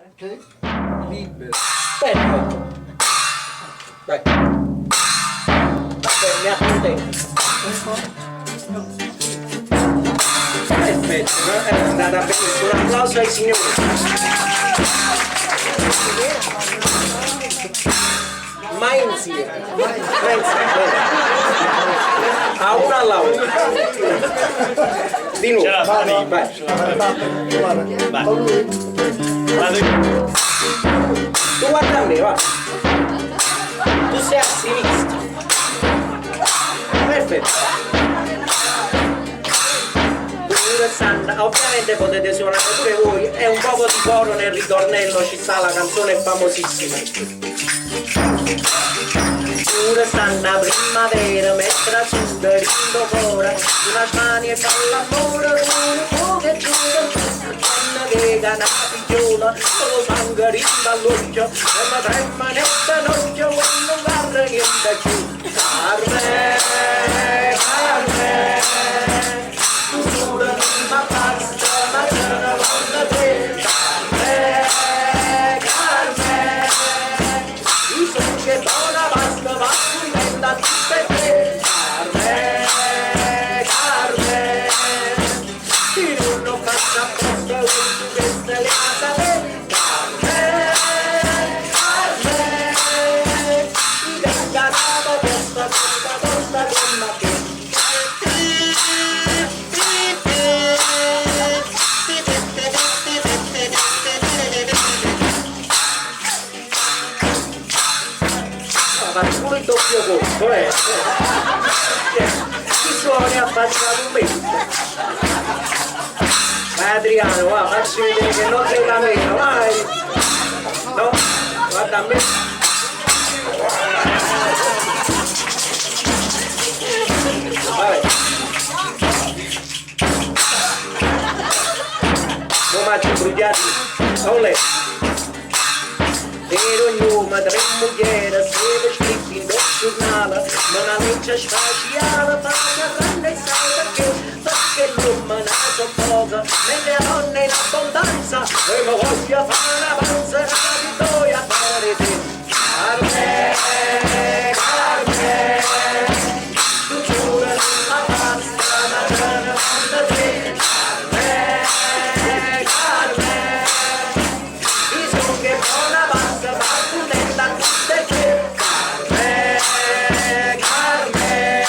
Ok? Libero. Perfetto. Dai. Vabbè, mi accontento. Perfetto, no? È andata benissimo. Un applauso ai signori. Mai insieme. Mai insieme. A una all'altra. Di nuovo. Vai. Con lui? Tu guarda a me, va. Tu sei a sinistra. Perfetto. Santa, ovviamente potete suonare pure voi, è un poco di coro nel ritornello, ci sta la canzone famosissima. Pure Santa primavera, mettra su rindo cuore, una smania e fa l'amore, un po' che giuro, una che cana figliola, solo sangue rinda all'occhio, e ma trema netta notte, e non guarda niente più. Carmen, Carmen, ma basta, ma c'è una volta te. Carmen, Carmen, io so che buona basta, ma tu diventa tutte te. Carmen, Carmen, io non faccio apposta, tu che stai a sapere. Carmen, Carmen, mi venga data questa come te. Fate pure il doppio conto, Chi suoni a fatica un mese. Vai Adriano, va, facci vedere che non sei da meno, vai! No? Guarda a me. Vabbè. Omaggi bruciati, olè. Per ognuno, tre mujeres, se vestiti in giornale, non ha legge spaziale, paga grande e sai perché l'uomo nato poco, mentre la donna in abbondanza, e mi voglio fare una panza, la vittoria a fare te. Carmen, Carmen, tu giura la pasta, ma c'è una banda te. Carmen, Carmen, io so che buona pasta, ma tu ne da tutte te. Carmen, Carmen,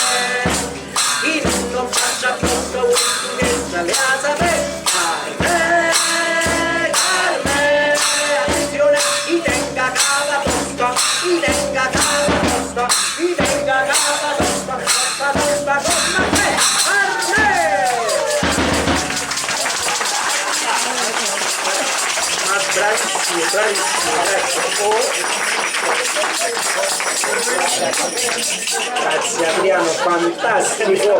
io non faccio apposta, vuoi tu che stai a sapere. Carmen, Carmen, attenzione, io tenga casa tosta, io tenga casa tosta, io tenga casa tosta, tosta, tosta, con me. Bravissimo, bravissimo, grazie Adriano, fantastico.